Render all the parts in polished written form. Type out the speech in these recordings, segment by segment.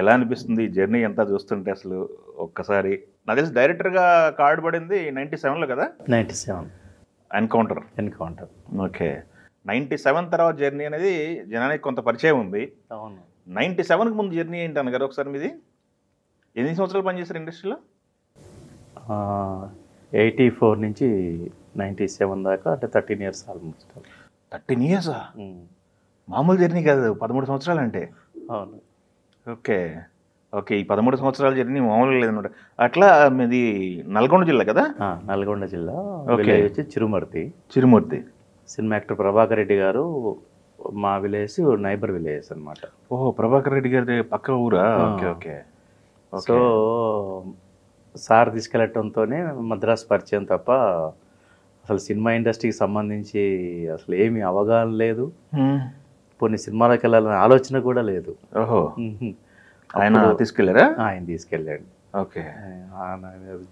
ఎలా అనిపిస్తుంది ఈ జర్నీ అంతా చూస్తుంటే అసలు ఒక్కసారి? నాకు తెలిసి డైరెక్టర్‌గా కార్డ్ పడింది 97లో కదా? 97 ఎన్‌కౌంటర్. ఎన్‌కౌంటర్. ఓకే. 97 తర్వాత జర్నీ అనేది జనానికి కొంత పరిచయం ఉంది. అవును. 97కి ముందు జర్నీ ఏంటి అన్నగారు ఒకసారి మీది? ఎన్ని సంవత్సరాలు పనిచేశారు ఇండస్ట్రీలో? 84 నుంచి 97 దాకా, అంటే 13 ఇయర్స్ ఆల్మోస్ట్. 13 ఇయర్సా? మామూలు జర్నీ కాదు 13 సంవత్సరాలు అంటే. అవును. ఓకే. ఓకే. ఈ 13 సంవత్సరాల జర్నీ మామూలుగా లేదనమాట. అట్లా మీది నల్గొండ జిల్లా కదా? నల్గొండ జిల్లా. ఓకే. విలేజ్ వచ్చి చిరుమర్తి. చిరుమూర్తి. సినిమా యాక్టర్ ప్రభాకర్ రెడ్డి గారు మా విలేజ్ నైబర్ విలేజ్ అనమాట. ఓహో! ప్రభాకర్ రెడ్డి గారి పక్క ఊరా? ఓకే. ఓకే. సో సార్ తీసుకెళ్ళటంతోనే మద్రాసు పరిచయం తప్ప అసలు సినిమా ఇండస్ట్రీకి సంబంధించి అసలు ఏమీ అవగాహన లేదు. కొన్ని సినిమాలకు వెళ్ళాలనే ఆలోచన కూడా లేదు. ఓహో! ఆయన తీసుకెళ్ళారా? ఆయన తీసుకెళ్ళాడు. ఓకే.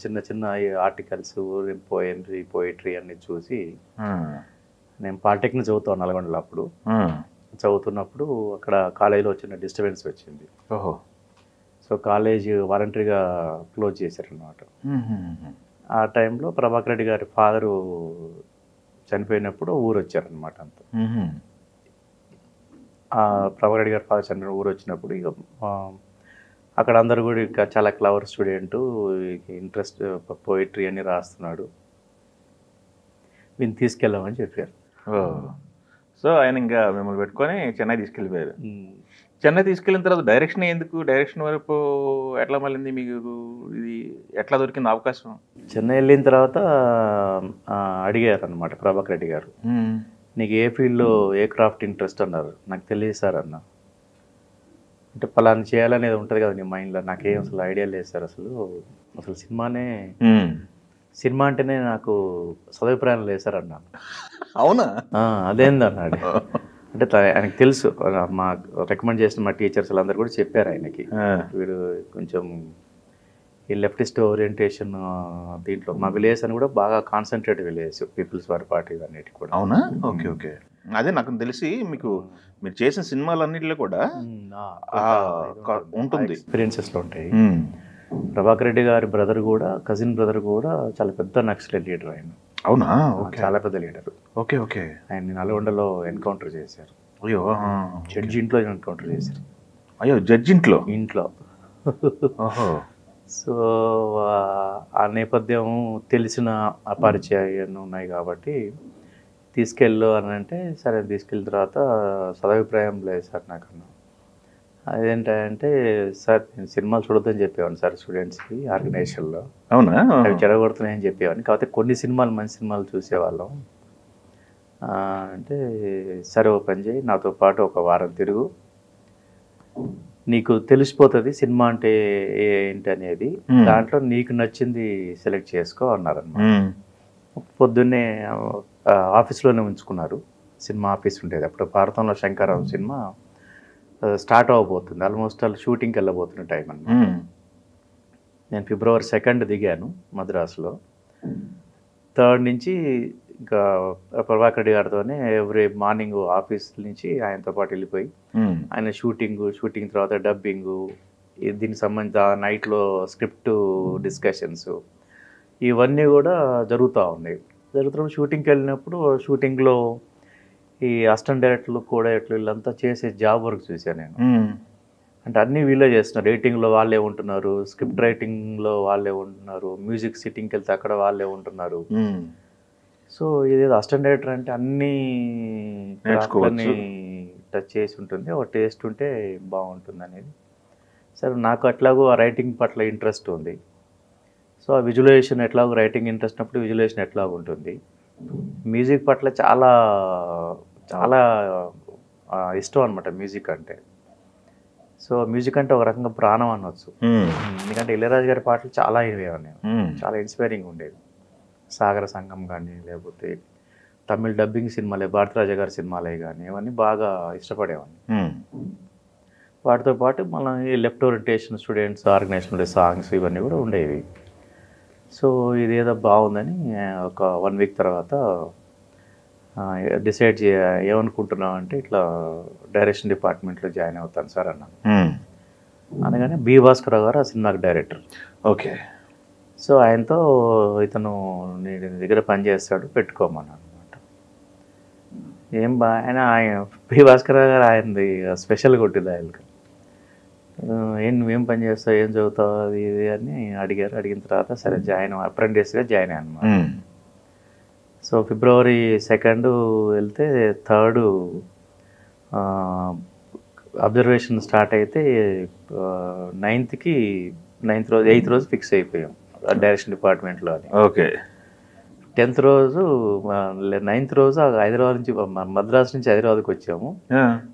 చిన్న చిన్న ఆర్టికల్స్, పోయిటరీ అన్ని చూసి, నేను పాలిటెక్నిక్ చదువుతాను నల్గొండలో. అప్పుడు చదువుతున్నప్పుడు అక్కడ కాలేజీలో చిన్న డిస్టర్బెన్స్ వచ్చింది. ఓహో! సో కాలేజ్ వాలంటరీగా క్లోజ్ చేశారనమాట. ఆ టైంలో ప్రభాకర్ రెడ్డి గారి ఫాదరు చనిపోయినప్పుడు ఊరు వచ్చారనమాట. అంత ప్రభాకర్ రెడ్డి గారి ఫాదర్ చనిపోయిన ఊరు వచ్చినప్పుడు ఇక అక్కడ అందరు కూడా ఇక చాలా క్లవర్ స్టూడెంటు, ఇంట్రెస్ట్ పోయిటరీ అని రాస్తున్నాడు, వీళ్ళు తీసుకెళ్ళామని చెప్పారు. సో ఆయన ఇంకా మిమ్మల్ని పెట్టుకొని చెన్నై తీసుకెళ్ళిపోయారు. చెన్నై తీసుకెళ్ళిన తర్వాత డైరెక్షన్ ఎందుకు, డైరెక్షన్ వరకు ఎట్లా మళ్ళీ మీకు ఇది ఎట్లా దొరికింది అవకాశం? చెన్నై వెళ్ళిన తర్వాత అడిగారు అనమాట ప్రభాకర్ రెడ్డి గారు, నీకు ఏ ఫీల్డ్లో ఏ క్రాఫ్ట్ ఇంట్రెస్ట్ అన్నారు. నాకు తెలియదు సార్ అన్న. అంటే పలానా చేయాలనేది ఉంటుంది కదా నీ మైండ్లో. నాకేం అసలు ఐడియా లేదు సార్. అసలు సినిమా అంటేనే నాకు సదభిప్రాయం లేదు సార్ అన్నా. అవునా? అదేందన్నాడు. అంటే ఆయనకు తెలుసు, మా రికమెండ్ చేసిన మా టీచర్స్ వాళ్ళందరూ కూడా చెప్పారు ఆయనకి, వీడు కొంచెం ఈ లెఫ్టిస్ట్ ఓరియంటేషన్ దీంట్లో, మా విలేజ్ అని కూడా బాగా concentrate village, peoples war party అన్నిటి కూడా. అవునా? ఓకే. ఓకే. అదే నాకు తెలిసి మీకు మీరు చేసిన సినిమాలన్నింటిలో కూడా ఉంటుంది, ఎక్స్పీరియన్సెస్లో ఉంటాయి. ప్రభాకర్ రెడ్డి గారి బ్రదర్ కూడా, కజిన్ బ్రదర్ కూడా చాలా పెద్ద నక్సలైట్ లీడర్ ఆయన. అవునా? చాలా పెద్ద లీడర్. ఓకే. ఓకే. ఆయన నల్గొండలో ఎన్కౌంటర్ చేశారు. అయ్యో! జడ్జి ఇంట్లో ఎన్కౌంటర్ చేశారు. అయ్యో! జడ్జి ఇంట్లో. ఓహో! సో ఆ నేపథ్యం తెలిసిన అపరిచయాలు ఉన్నాయి కాబట్టి తీసుకెళ్ళు అని అంటే, సరే తీసుకెళ్ళిన తర్వాత సదభిప్రాయం లేదు సార్ నాకన్నా. అదేంటంటే, సార్ నేను సినిమాలు చూడొద్దని చెప్పేవాడిని సార్ స్టూడెంట్స్కి ఆర్గనైజేషన్లో. అవునా? అవి చెడగొడుతున్నాయని చెప్పేవాడిని. కాకపోతే కొన్ని సినిమాలు, మంచి సినిమాలు చూసేవాళ్ళం. అంటే సరే ఓ పని చేయి, నాతో పాటు ఒక వారం తిరుగు, నీకు తెలిసిపోతుంది సినిమా అంటే ఏంటి అనేది, దాంట్లో నీకు నచ్చింది సెలెక్ట్ చేసుకో అన్నారన్నమాట. పొద్దున్నే ఆఫీస్లోనే ఉంచుకున్నారు. సినిమా ఆఫీస్ ఉండేది అప్పుడు. భారతంలో శంకరావు సినిమా స్టార్ట్ అవ్వబోతుంది, ఆల్మోస్ట్ షూటింగ్కి వెళ్ళబోతున్న టైం అన్నమాట. నేను February 2 దిగాను మద్రాసులో. 3rd నుంచి ఇంకా ప్రభాకర్ రెడ్డి గారితోనే ఎవ్రీ మార్నింగ్ ఆఫీస్ నుంచి ఆయనతో పాటు వెళ్ళిపోయి, ఆయన షూటింగ్ తర్వాత డబ్బింగు, దీనికి సంబంధించి నైట్లో స్క్రిప్ట్ డిస్కషన్స్ ఇవన్నీ కూడా జరుగుతూ ఉన్నాయి. జరుగుతున్నప్పుడు షూటింగ్కి వెళ్ళినప్పుడు షూటింగ్లో ఈ అసిస్టెంట్ డైరెక్టర్లు, కో డైరెక్టర్లు వీళ్ళంతా చేసే జాబ్ వర్క్ చూశాను నేను. అంటే అన్నీ వీళ్ళే చేస్తున్నారు. రైటింగ్లో వాళ్ళే ఉంటున్నారు, స్క్రిప్ట్ రైటింగ్లో వాళ్ళే ఉంటున్నారు, మ్యూజిక్ సిట్టింగ్కి వెళ్తే అక్కడ వాళ్ళే ఉంటున్నారు. సో ఇదేదో అసిస్టెంట్ డైరెక్టర్ అంటే అన్నీ టచ్ చేసి ఉంటుంది, ఒక టేస్ట్ ఉంటే బాగుంటుంది అనేది. సరే నాకు అట్లాగూ ఆ రైటింగ్ పట్ల ఇంట్రెస్ట్ ఉంది. సో ఆ విజువలైజేషన్ ఎట్లాగో రైటింగ్ ఇంట్రెస్ట్ ఉన్నప్పుడు విజువలైజేషన్ ఎట్లాగో ఉంటుంది. మ్యూజిక్ పట్ల చాలా చాలా ఇష్టం అనమాట మ్యూజిక్ అంటే. సో మ్యూజిక్ అంటే ఒక రకంగా ప్రాణం అనవచ్చు. ఎందుకంటే ఇళయరాజు గారి పాటలు చాలా వినేవాడిని, చాలా ఇన్స్పైరింగ్ ఉండేది. సాగర సంఘం కానీ, లేకపోతే తమిళ డబ్బింగ్ సినిమాలే, భారతరాజ గారి సినిమాలే కానీ, ఇవన్నీ బాగా ఇష్టపడేవాడిని. వాటితో పాటు మళ్ళీ left orientation students organisation songs ఇవన్నీ కూడా ఉండేవి. సో ఇదేదో బాగుందని ఒక 1 వీక్ తర్వాత డిసైడ్ ఏమనుకుంటున్నాం అంటే, ఇట్లా డైరెక్షన్ డిపార్ట్మెంట్లో జాయిన్ అవుతాను సార్ అన్నాను. అనగానే బి భాస్కర్ గారు ఆ సినిమాకి డైరెక్టర్. ఓకే. సో ఆయనతో ఇతను నీ దగ్గర పనిచేస్తాడు పెట్టుకోమన్నాను అనమాట. ఏం ఆయన బి భాస్కర్ గారు ఆయనది స్పెషల్ కొట్టింది ఆయనకి. ఏం నువ్వేం పని చేస్తావు, ఏం చదువుతావు, అది ఇది అని అడిగారు. అడిగిన తర్వాత సరే అప్రెంటిస్గా జాయిన్ అయ్యాను అనమాట. సో February 2 వెళ్తే 3 అబ్జర్వేషన్ స్టార్ట్ అయితే 9th రోజు 8th రోజు ఫిక్స్ అయిపోయాం డైరెక్షన్ డిపార్ట్మెంట్లో అని. ఓకే. 10th రోజు 9th రోజు హైదరాబాద్ నుంచి మద్రాసు నుంచి హైదరాబాద్కి వచ్చాము.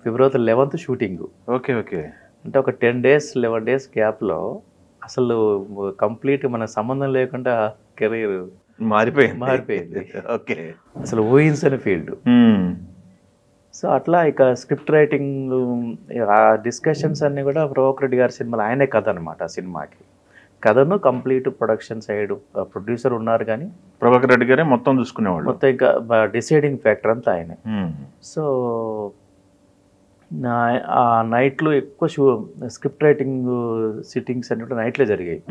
February 11th shooting. Okay. Okay. అంటే ఒక 10 days 11 days గ్యాప్లో అసలు కంప్లీట్ మన సంబంధం లేకుండా కెరీర్ మారిపోయింది. ఓకే. అసలు ఊహించని ఫీల్డ్. సో అట్లా ఇక స్క్రిప్ట్ రైటింగ్ ఆ డిస్కషన్స్ అన్నీ కూడా ప్రభాకర్ రెడ్డి గారి సినిమాలో ఆయనే కథ అనమాట. ఆ సినిమాకి కథను కంప్లీట్ ప్రొడక్షన్ సైడ్ ప్రొడ్యూసర్ ఉన్నారు కానీ ప్రభాకర్ రెడ్డి గారే మొత్తం చూసుకునేవాళ్ళు. మొత్తం ఇంకా డిసైడింగ్ ఫ్యాక్టర్ అంతా ఆయనే. సో ఆ నైట్లో ఎక్కువ స్క్రిప్ట్ రైటింగ్ సిట్టింగ్స్ అన్ని కూడా నైట్లో జరిగాయి.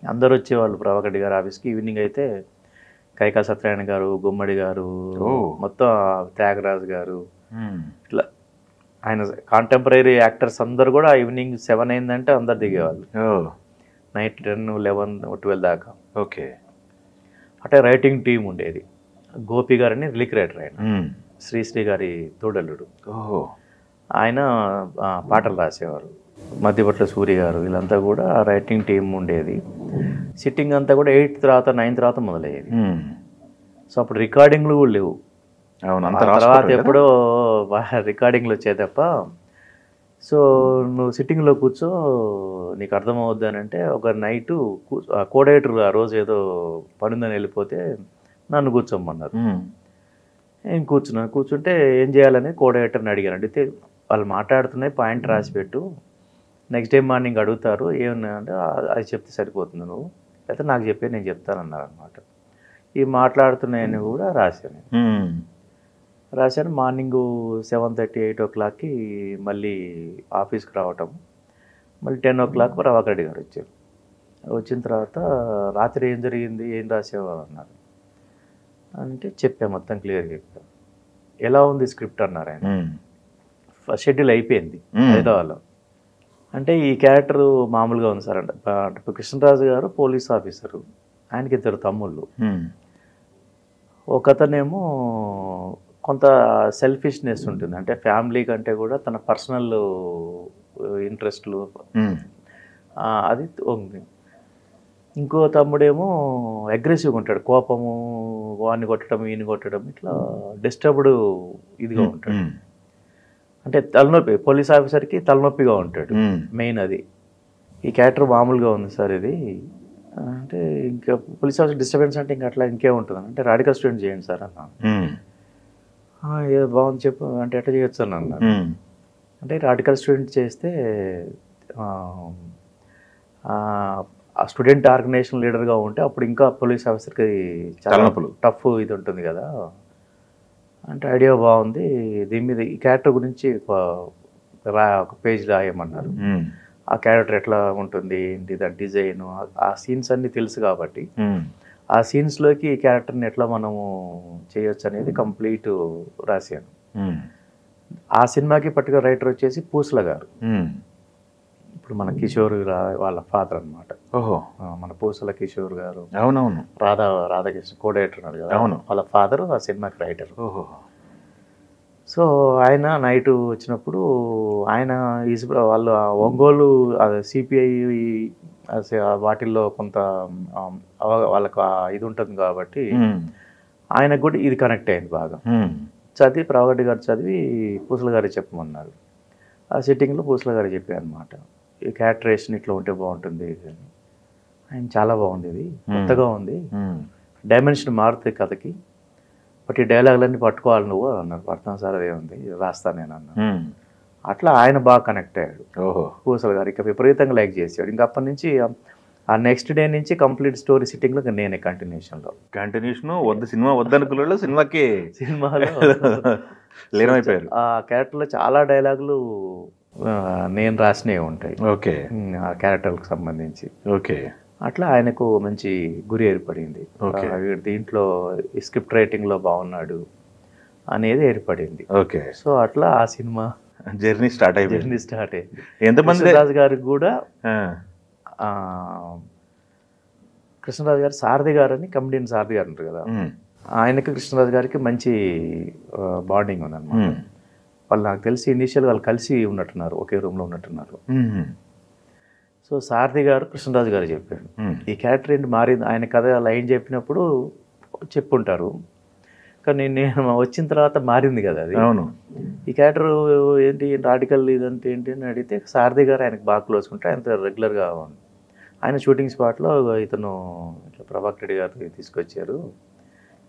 అందరు వచ్చేవాళ్ళు ప్రభాకర్ రెడ్డి గారు ఆఫీస్కి. ఈవినింగ్ అయితే కైకా సత్యనారాయణ గారు, గుమ్మడి గారు, మొత్తం త్యాగరాజ్ గారు, ఇట్లా ఆయన కాంటెంపరీ యాక్టర్స్ అందరు కూడా ఈవినింగ్ 7 అయిందంటే అందరు దిగేవాళ్ళు. నైట్ 10, 11, 12 దాకా. ఓకే. అంటే రైటింగ్ టీం ఉండేది. గోపి గారని రిలీక్ రైటర్ ఆయన, శ్రీశ్రీ గారి తోడల్లుడు. ఆయన పాటలు రాసేవారు. మధ్యపట్ల సూర్య గారు, వీళ్ళంతా కూడా రైటింగ్ టీం ఉండేది. సిట్టింగ్ అంతా కూడా 8 తర్వాత 9 తర్వాత మొదలయ్యేది. సో అప్పుడు రికార్డింగ్లు కూడా లేవు. తర్వాత ఎప్పుడో రికార్డింగ్లు వచ్చాయి తప్ప. సో నువ్వు సిట్టింగ్లో కూర్చో, నీకు అర్థమవుద్ది అని అంటే ఒక నైటు కోడైటర్ ఆ రోజు ఏదో పనుందని వెళ్ళిపోతే నన్ను కూర్చోమన్నారు. నేను కూర్చుంటే ఏం చేయాలని కోడైటర్ని అడిగాను. అడిగితే వాళ్ళు మాట్లాడుతున్నాయి, పాయింట్ రాసి పెట్టు, నెక్స్ట్ డే మార్నింగ్ అడుగుతారు ఏమన్నా అంటే అది చెప్తే సరిపోతుంది, నువ్వు అయితే నాకు చెప్పే నేను చెప్తానన్నారు అనమాట. ఈ మాట్లాడుతున్నాయని కూడా రాశాను. మార్నింగ్ 7:30, 8 o'clockకి మళ్ళీ ఆఫీస్కి రావటం. మళ్ళీ 10 o'clock ప్రభాకర్ రెడ్డి గారు వచ్చారు. వచ్చిన తర్వాత రాత్రి ఏం జరిగింది, ఏం రాసావు అన్నారు. అంటే చెప్పా, మొత్తం క్లియర్గా చెప్పా. ఎలా ఉంది స్క్రిప్ట్ అన్నారు ఆయన. ఫస్ట్ షెడ్యూల్ అయిపోయింది హైదరాబాద్లో. అంటే ఈ క్యారెక్టర్ మామూలుగా ఉంది సార్ అంటే. కృష్ణరాజు గారు పోలీస్ ఆఫీసరు, ఆయనకి 2 తమ్ముళ్ళు. ఒకతనేమో కొంత సెల్ఫిష్నెస్ ఉంటుంది, అంటే ఫ్యామిలీ కంటే కూడా తన పర్సనల్ ఇంట్రెస్ట్లు అది ఉంది. ఇంకో తమ్ముడేమో అగ్రెసివ్గా ఉంటాడు, కోపము, వాడిని కొట్టడం ఈయన కొట్టడం, ఇట్లా డిస్టర్బ్డ్ ఇదిగా ఉంటాడు. అంటే తలనొప్పి, పోలీస్ ఆఫీసర్కి తలనొప్పిగా ఉంటాడు మెయిన్ అది. ఈ క్యారెక్టర్ మామూలుగా ఉంది సార్ ఇది అంటే. ఇంకా పోలీస్ ఆఫీసర్ డిస్టర్బెన్స్ అంటే ఇంకా అట్లా ఇంకేముంటుంది అంటే రాడికల్ స్టూడెంట్ చేయండి సార్ అన్నాను. ఏదో బాగుంది చెప్పు అంటే ఎట్లా చేయొచ్చు అని అన్నారు. అంటే రాడికల్ స్టూడెంట్ చేస్తే ఆ స్టూడెంట్ ఆర్గనైజేషన్ లీడర్గా ఉంటే అప్పుడు ఇంకా పోలీస్ ఆఫీసర్కి చాలా టఫ్ ఇది ఉంటుంది కదా అంటే. ఐడియా బాగుంది, దీని మీద ఈ క్యారెక్టర్ గురించి ఒక పేజ్ రాయమన్నారు. ఆ క్యారెక్టర్ ఎట్లా ఉంటుంది ఏంటి, దాని డిజైన్, ఆ సీన్స్ అన్నీ తెలుసు కాబట్టి ఆ సీన్స్లోకి ఈ క్యారెక్టర్ని ఎట్లా మనము చేయొచ్చు అనేది కంప్లీట్ రాశాను. ఆ సినిమాకి పర్టికులర్ రైటర్ వచ్చేసి పూసల గారు. ఇప్పుడు మన కిషోర్ వాళ్ళ ఫాదర్ అనమాట. మన పూసల కిషోర్ గారు. అవునవును. రాధాకృష్ణ కో-డైరెక్టర్ ఉన్నారు కదా. అవును. వాళ్ళ ఫాదర్ ఆ సినిమాకి రైటర్. సో ఆయన నైట్ వచ్చినప్పుడు ఆయన వాళ్ళు ఒంగోలు సిపిఐ వాటిల్లో కొంత వాళ్ళకు ఇది ఉంటుంది కాబట్టి ఆయనకు కూడా ఇది కనెక్ట్ అయింది బాగా. చదివి ప్రభాకర్ గారు చదివి పూసల గారికి చెప్పమన్నారు. ఆ సిట్టింగ్లో పూసల గారు చెప్పారు అనమాట, ఈ క్యారెక్టరేషన్ ఇట్లా ఉంటే బాగుంటుంది. ఆయన చాలా బాగుంది, ఇది కొత్తగా ఉంది, డైమెన్షన్ మారుతుంది కథకి, బట్ ఈ డైలాగులన్నీ పట్టుకోవాలి నువ్వు అన్నారు. పడతాను సార్, అదే ఉంది రాస్తాను నేను అన్నా. అట్లా ఆయన బాగా కనెక్ట్ అయ్యాడు పూసల గారు. ఇక విపరీతంగా లైక్ చేసాడు. ఇంకా అప్పటి నుంచి ఆ నెక్స్ట్ డే నుంచి కంప్లీట్ స్టోరీ సిట్టింగ్లో నేనే కంటిన్యూషన్లో సినిమా వద్దనుకున్న సినిమాలో లీనమైపోయారు. ఆ క్యారెక్టర్లో చాలా డైలాగులు నేను రాసినవి ఉంటాయి ఓకే ఆ క్యారెక్టర్కి సంబంధించి. ఓకే అట్లా ఆయనకు మంచి గురి ఏర్పడింది. Okay. వీడు దీంట్లో ఈ స్క్రిప్ట్ రైటింగ్లో బాగున్నాడు అనేది ఏర్పడింది. ఓకే సో అట్లా ఆ సినిమా జర్నీ స్టార్ట్ అయిపోయింది. జర్నీ స్టార్ట్ అయింది. ఎంతమంది కృష్ణరాజు గారికి కూడా ఆ, కృష్ణరాజు గారు సారథి గారు అని కమెడియన్ సారథి గారు ఉంటారు కదా, ఉమ్, ఆయనకి కృష్ణరాజు గారికి మంచి బాండింగ్ ఉందన్నమాట. ఉమ్, వాళ్ళు నాకు తెలిసి ఇనీషియల్ వాళ్ళు కలిసి ఉన్నట్టున్నారు, ఒకే రూమ్లో ఉన్నట్టున్నారు. ఉమ్, సో సారథి గారు కృష్ణరాజు గారు చెప్పారు, ఉమ్, ఈ క్యారెక్టర్ ఏంటి మారింది. ఆయన కథ లైన్ చెప్పినప్పుడు చెప్పుంటారు, కానీ నేను వచ్చిన తర్వాత మారింది కదా అది. అవును ఈ క్యారెక్టర్ ఏంటి రాడికల్ ఇదంతా ఏంటి అని అడిగితే సారథి గారు ఆయనకు బాగా క్లోజ్ ఉంటే ఆయన రెగ్యులర్గా ఆయన షూటింగ్ స్పాట్లో ఇతను ఇట్లా ప్రభాకర్ రెడ్డి గారు తీసుకొచ్చారు,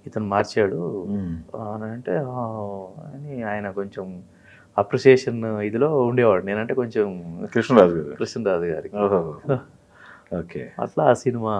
ఇతను మార్చాడు ఉమ్, అని అంటే అని ఆయన కొంచెం అప్రిసియేషన్ ఇదిలో ఉండేవాడు. నేనంటే కొంచెం కృష్ణరాజు గారు. కృష్ణరాజు గారికి ఓహో ఓకే అట్లా ఆ సినిమా